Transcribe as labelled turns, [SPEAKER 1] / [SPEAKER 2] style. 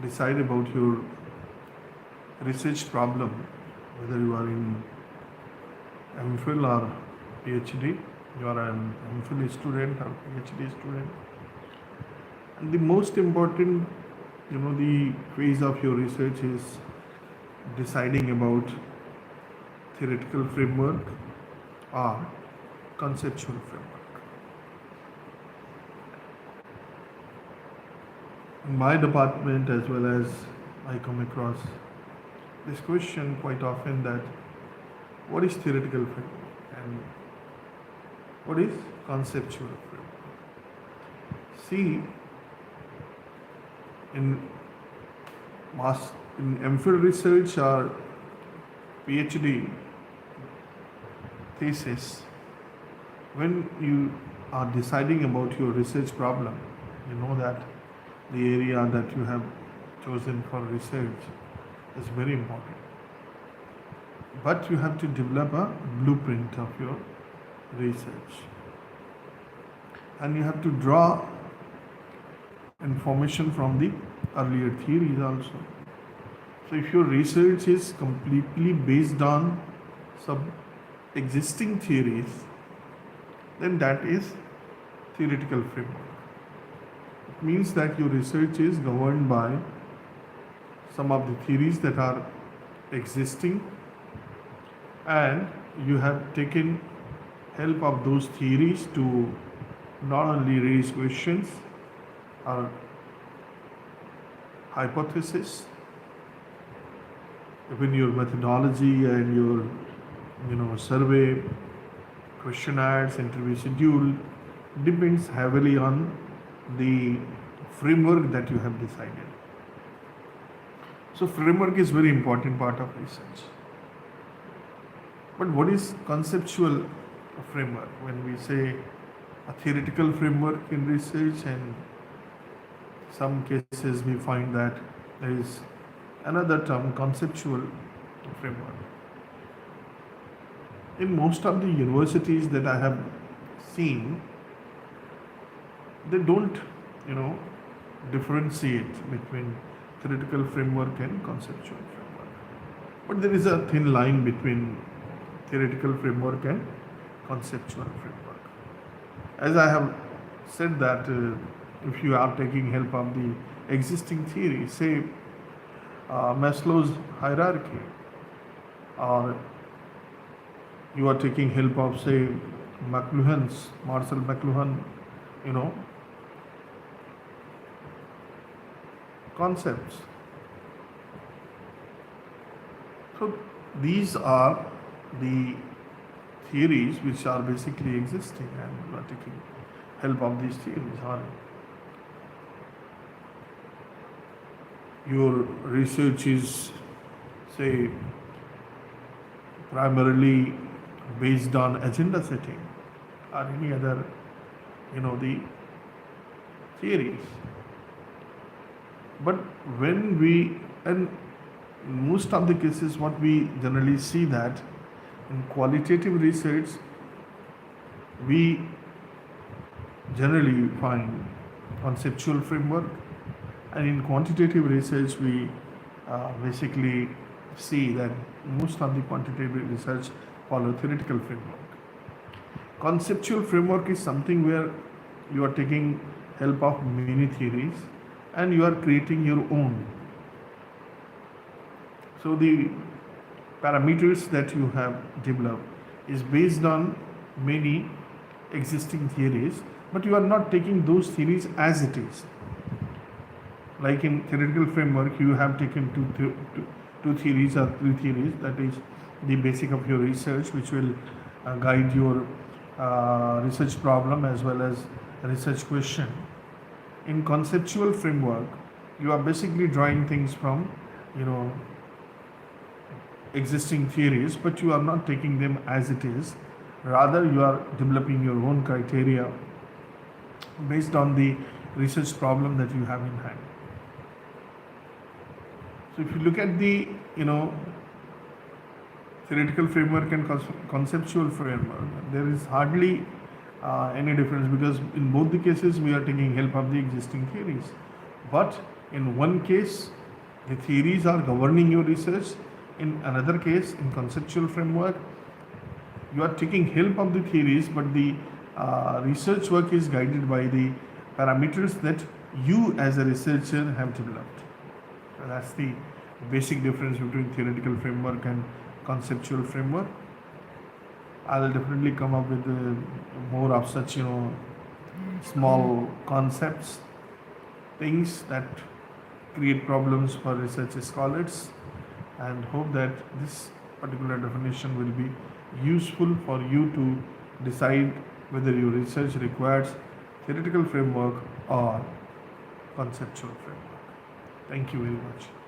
[SPEAKER 1] decide about your research problem, whether you are in MPhil or PhD, you are an MPhil student or PhD student. And the most important, the phase of your research is deciding about theoretical framework or conceptual framework. In my department, as well as I come across this question quite often, that what is theoretical framework and what is conceptual framework. See, in MPhil research or PhD thesis, when you are deciding about your research problem, you know that the area that you have chosen for research is very important. But you have to develop a blueprint of your research. And you have to draw information from the earlier theories also. So if your research is completely based on some existing theories, then that is theoretical framework. It means that your research is governed by some of the theories that are existing, and you have taken help of those theories to not only raise questions or hypothesis, even your methodology and your survey, questionnaires, interview schedule depends heavily on the framework that you have decided. So framework is very important part of research. But what is conceptual framework? When we say a theoretical framework in research, and some cases we find that there is another term, conceptual framework. In most of the universities that I have seen, they don't, differentiate between theoretical framework and conceptual framework. But there is a thin line between theoretical framework and conceptual framework. As I have said that if you are taking help of the existing theory, say Maslow's hierarchy, or you are taking help of, say, Marshall McLuhan, concepts. So these are the theories which are basically existing, and you are taking help of these theories. Or your research is, say, primarily based on agenda setting or any other, the theories. But when and most of the cases, what we generally see that in qualitative research, we generally find conceptual framework, and in quantitative research, we basically see that most of the quantitative research follow theoretical framework. Conceptual framework is something where you are taking help of many theories and you are creating your own. So the parameters that you have developed is based on many existing theories, but you are not taking those theories as it is. Like in theoretical framework, you have taken two theories or three theories, that is the basic of your research, which will guide your research problem as well as research question. In conceptual framework, you are basically drawing things from existing theories, but you are not taking them as it is. Rather, you are developing your own criteria based on the research problem that you have in hand. So if you look at the theoretical framework and conceptual framework, there is hardly any difference, because in both the cases we are taking help of the existing theories. But in one case, the theories are governing your research. In another case, in conceptual framework, you are taking help of the theories, but the research work is guided by the parameters that you as a researcher have developed. So that's the basic difference between theoretical framework and conceptual framework. I'll definitely come up with more of such, small concepts, things that create problems for research scholars, and hope that this particular definition will be useful for you to decide whether your research requires theoretical framework or conceptual framework. Thank you very much.